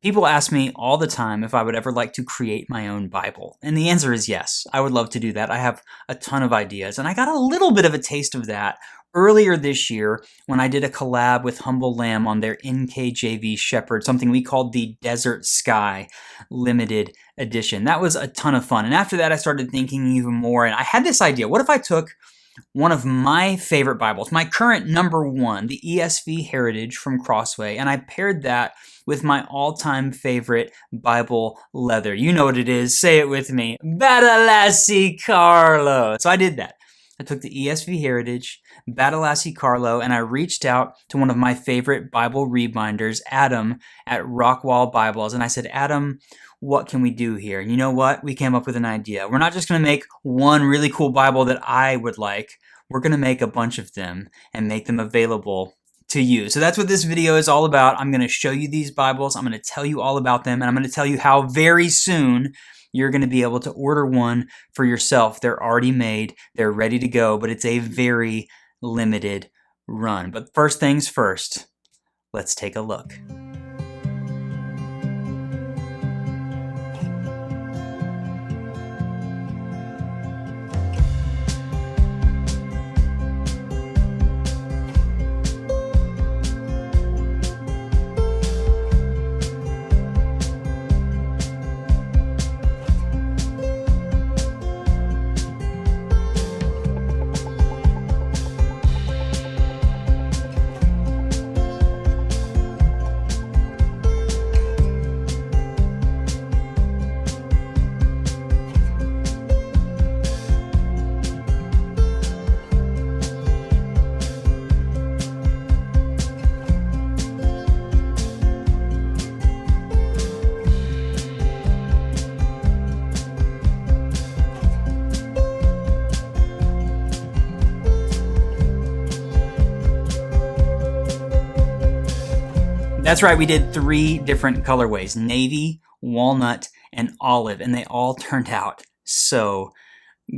People ask me all the time if I would ever like to create my own Bible. And the answer is yes. I would love to do that. I have a ton of ideas. And I got a little bit of a taste of that earlier this year when I did a collab with Humble Lamb on their NKJV Shepherd, something we called the Desert Sky Limited Edition. That was a ton of fun. And after that, I started thinking even more. And I had this idea. What if I took one of my favorite Bibles, my current number one, the ESV Heritage from Crossway, and I paired that with my all-time favorite Bible leather. You know what it is. Say it with me. Badalassi Carlo. So I did that. I took the ESV Heritage, Badalassi Carlo, and I reached out to one of my favorite Bible rebinders, Adam at Rockwall Bibles, and I said, Adam, what can we do here? And you know what? We came up with an idea. We're not just going to make one really cool Bible that I would like. We're going to make a bunch of them and make them available to you. So that's what this video is all about. I'm going to show you these Bibles. I'm going to tell you all about them, and I'm going to tell you how very soon you're going to be able to order one for yourself. They're already made. They're ready to go, but it's a very limited run. But first things first, let's take a look. That's right, we did 3 different colorways, navy, walnut, and olive, and they all turned out so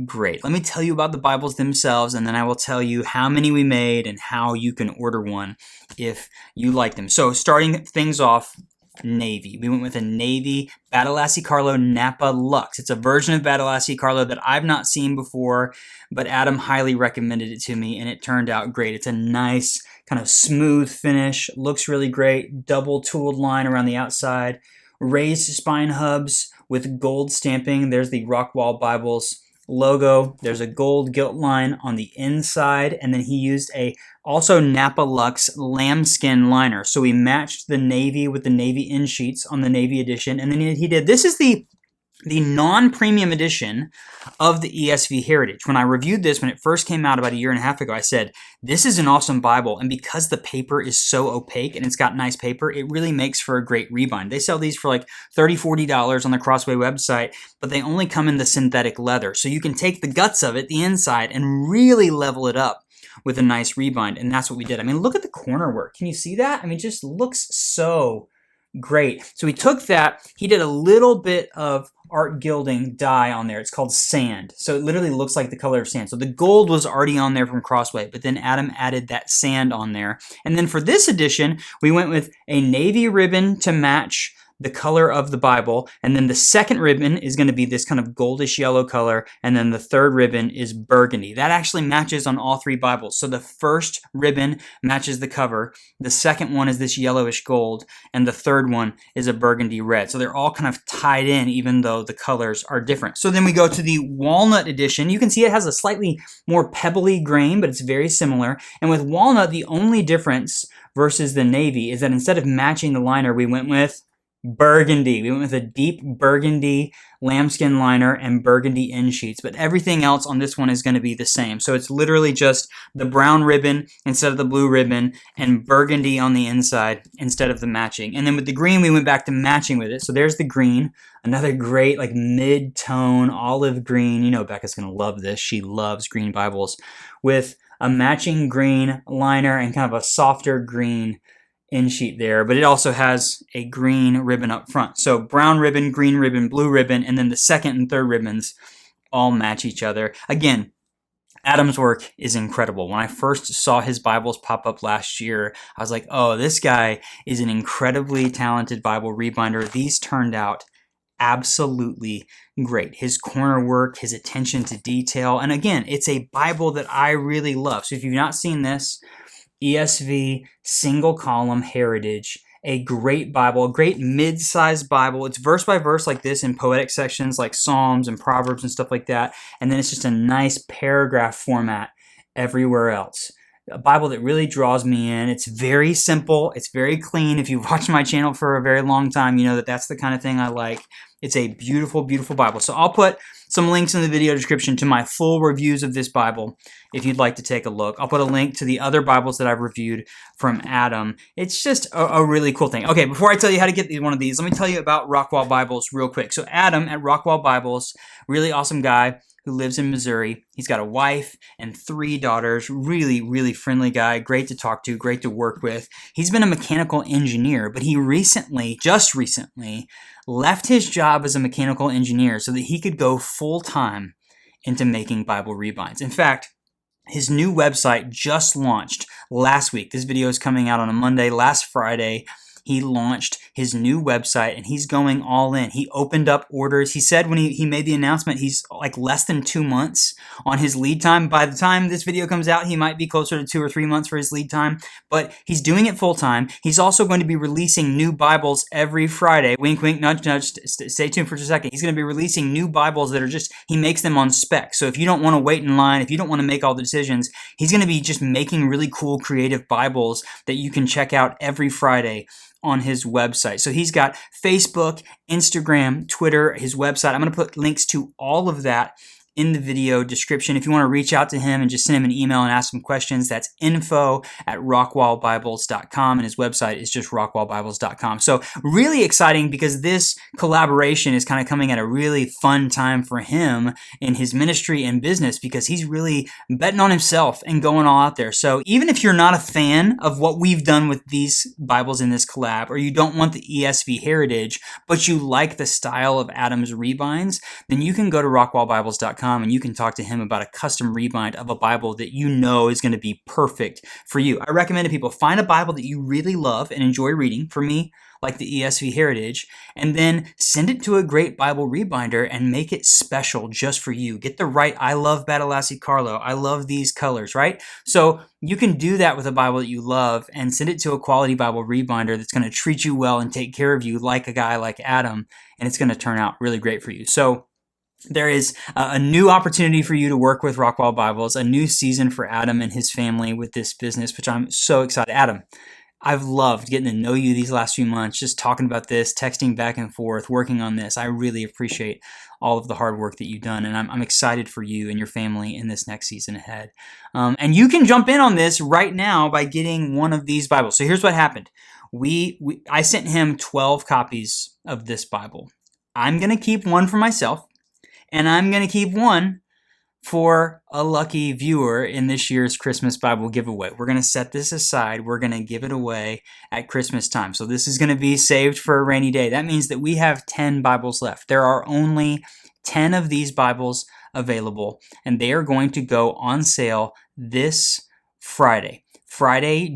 great. Let me tell you about the Bibles themselves, and then I will tell you how many we made and how you can order one if you like them. So starting things off, navy. We went with a navy Badalassi Carlo Napa Lux. It's a version of Badalassi Carlo that I've not seen before, but Adam highly recommended it to me, and it turned out great. It's a nice kind of smooth finish, looks really great, double tooled line around the outside, raised spine hubs with gold stamping. There's the Rockwall Bibles logo. There's a gold gilt line on the inside, and then he used a also Napa Lux lambskin liner. So we matched the navy with the navy in sheets on the navy edition, and then he did, this is the non-premium edition of the ESV Heritage. When I reviewed this, when it first came out about 1.5 years ago, I said, this is an awesome Bible, and because the paper is so opaque and it's got nice paper, it really makes for a great rebind. They sell these for like $30, $40 on the Crossway website, but they only come in the synthetic leather. So you can take the guts of it, the inside, and really level it up with a nice rebind, and that's what we did. I mean, look at the corner work. Can you see that? I mean, it just looks so great. So he took that, he did a little bit of art gilding dye on there. It's called sand. So it literally looks like the color of sand. So the gold was already on there from Crossway, but then Adam added that sand on there. And then for this edition, we went with a navy ribbon to match the color of the Bible, and then the second ribbon is going to be this kind of goldish yellow color, and then the third ribbon is burgundy. That actually matches on all 3 Bibles. So the first ribbon matches the cover, the second one is this yellowish gold, and the third one is a burgundy red. So they're all kind of tied in even though the colors are different. So then we go to the walnut edition. You can see it has a slightly more pebbly grain, but it's very similar. And with walnut, the only difference versus the navy is that instead of matching the liner, we went with burgundy. We went with a deep burgundy lambskin liner and burgundy end sheets, but everything else on this one is going to be the same. So it's literally just the brown ribbon instead of the blue ribbon and burgundy on the inside instead of the matching. And then with the green, we went back to matching with it. So there's the green, another great like mid-tone olive green. You know, Becca's going to love this. She loves green Bibles with a matching green liner and kind of a softer green end sheet there, but it also has a green ribbon up front. So brown ribbon, green ribbon, blue ribbon, and then the second and third ribbons all match each other. Again, Adam's work is incredible. When I first saw his Bibles pop up last year, I was like, oh, this guy is an incredibly talented Bible rebinder. These turned out absolutely great. His corner work, his attention to detail. And again, it's a Bible that I really love. So if you've not seen this, ESV single column heritage, a great Bible, a great mid-sized Bible. It's verse by verse like this in poetic sections like Psalms and Proverbs and stuff like that. And then it's just a nice paragraph format everywhere else. A Bible that really draws me in. It's very simple. It's very clean. If you've watched my channel for a very long time, you know that that's the kind of thing I like. It's a beautiful, beautiful Bible. So I'll put some links in the video description to my full reviews of this Bible if you'd like to take a look. I'll put a link to the other Bibles that I've reviewed from Adam. It's just a really cool thing. Okay, before I tell you how to get one of these, let me tell you about Rockwall Bibles real quick. So Adam at Rockwall Bibles, really awesome guy who lives in Missouri. He's got a wife and 3 daughters. Really, really friendly guy. Great to talk to, great to work with. He's been a mechanical engineer, but he just recently, left his job as a mechanical engineer so that he could go full-time into making Bible rebinds. In fact, his new website just launched last week. This video is coming out on a Monday. Last Friday, he launched his new website and he's going all in. He opened up orders. He said when he made the announcement, he's like less than 2 months on his lead time. By the time this video comes out, he might be closer to 2 or 3 months for his lead time, but he's doing it full time. He's also going to be releasing new Bibles every Friday. Wink, wink, nudge, nudge. Stay tuned for just a second. He's going to be releasing new Bibles that are he makes them on spec. So if you don't want to wait in line, if you don't want to make all the decisions, he's going to be just making really cool, creative Bibles that you can check out every Friday on his website. So he's got Facebook, Instagram, Twitter, his website. I'm going to put links to all of that in the video description. If you want to reach out to him and just send him an email and ask him questions, that's info@rockwallbibles.com, and his website is just rockwallbibles.com. So really exciting because this collaboration is kind of coming at a really fun time for him in his ministry and business because he's really betting on himself and going all out there. So even if you're not a fan of what we've done with these Bibles in this collab, or you don't want the ESV heritage, but you like the style of Adam's rebinds, then you can go to rockwallbibles.com and you can talk to him about a custom rebind of a Bible that you know is going to be perfect for you. I recommend to people, find a Bible that you really love and enjoy reading, for me, like the ESV Heritage, and then send it to a great Bible rebinder and make it special just for you. Get the right, I love Badalassi Carlo, I love these colors, right? So you can do that with a Bible that you love and send it to a quality Bible rebinder that's going to treat you well and take care of you like a guy like Adam, and it's going to turn out really great for you. So there is a new opportunity for you to work with Rockwall Bibles, a new season for Adam and his family with this business, which I'm so excited. Adam, I've loved getting to know you these last few months, just talking about this, texting back and forth, working on this. I really appreciate all of the hard work that you've done, and I'm excited for you and your family in this next season ahead. And you can jump in on this right now by getting one of these Bibles. So here's what happened. I sent him 12 copies of this Bible. I'm going to keep one for myself, and I'm going to keep one for a lucky viewer in this year's Christmas Bible giveaway. We're going to set this aside. We're going to give it away at Christmas time. So this is going to be saved for a rainy day. That means that we have 10 Bibles left. There are only 10 of these Bibles available, and they are going to go on sale this Friday,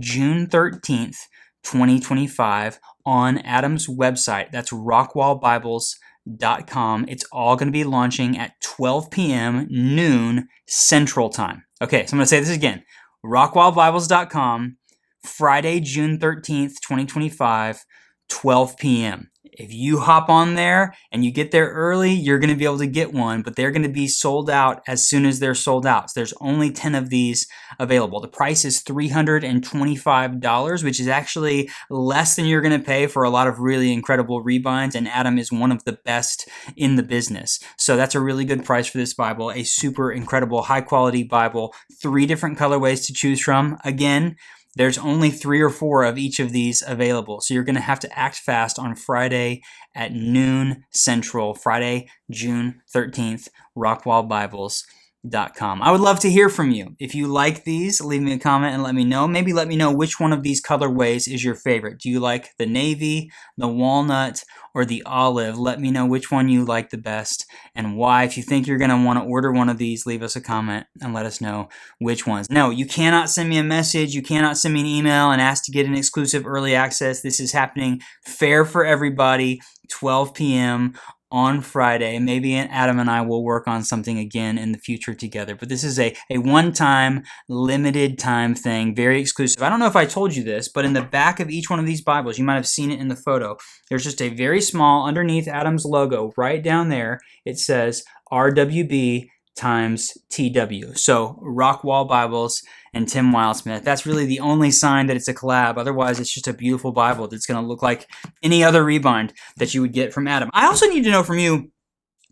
June 13th, 2025, on Adam's website. That's rockwallbibles.com. It's all going to be launching at 12 p.m. noon Central Time. Okay, so I'm going to say this again. rockwallbibles.com, Friday, June 13th, 2025, 12 p.m. If you hop on there and you get there early, you're going to be able to get one, but they're going to be sold out as soon as they're sold out. So there's only 10 of these available. The price is $325, which is actually less than you're going to pay for a lot of really incredible rebinds, and Adam is one of the best in the business. So that's a really good price for this Bible, a super incredible, high-quality Bible, 3 different colorways to choose from. Again, there's only 3 or 4 of each of these available. So you're going to have to act fast on Friday at noon Central, Friday, June 13th, rockwallbibles.com. I would love to hear from you. If you like these, leave me a comment and let me know. Maybe let me know which one of these colorways is your favorite. Do you like the navy, the walnut, or the olive. Let me know which one you like the best and why. If you think you're going to want to order one of these, leave us a comment and let us know which ones. No, you cannot send me a message. You cannot send me an email and ask to get an exclusive early access. This is happening fair for everybody, 12 p.m. on Friday. Maybe Adam and I will work on something again in the future together. But this is a one-time, limited time thing, very exclusive. I don't know if I told you this, but in the back of each one of these Bibles, you might have seen it in the photo, there's just a very small, underneath Adam's logo, right down there, it says RWB times TW. So Rockwall Bibles and Tim Wildsmith. That's really the only sign that it's a collab. Otherwise, it's just a beautiful Bible that's going to look like any other Rebind that you would get from Adam. I also need to know from you,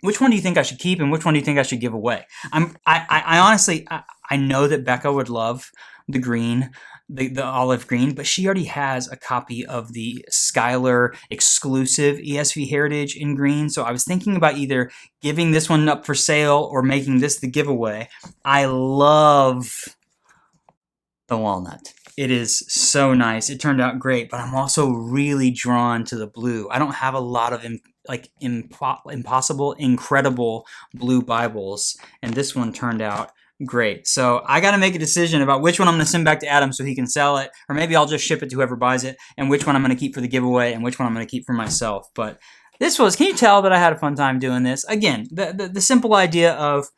which one do you think I should keep and which one do you think I should give away? I honestly, I know that Becca would love the green, the olive green, but she already has a copy of the Skylar exclusive ESV Heritage in green. So I was thinking about either giving this one up for sale or making this the giveaway. I love the walnut. It is so nice. It turned out great, but I'm also really drawn to the blue. I don't have a lot of incredible blue Bibles, and this one turned out great. So I got to make a decision about which one I'm going to send back to Adam so he can sell it, or maybe I'll just ship it to whoever buys it, and which one I'm going to keep for the giveaway and which one I'm going to keep for myself. But this was, can you tell that I had a fun time doing this? Again, the simple idea of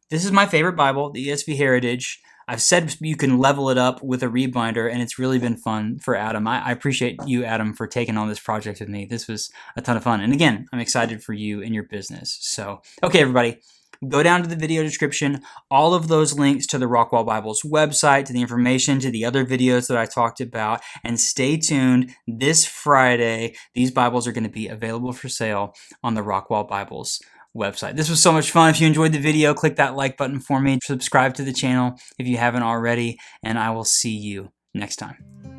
this is my favorite Bible, the ESV Heritage. I've said you can level it up with a rebinder, and it's really been fun for Adam. I appreciate you, Adam, for taking on this project with me. This was a ton of fun. And again, I'm excited for you and your business. So, okay, everybody, go down to the video description. All of those links to the Rockwall Bibles website, to the information, to the other videos that I talked about. And stay tuned. This Friday, these Bibles are going to be available for sale on the Rockwall Bibles website. This was so much fun. If you enjoyed the video, click that like button for me. Subscribe to the channel if you haven't already, and I will see you next time.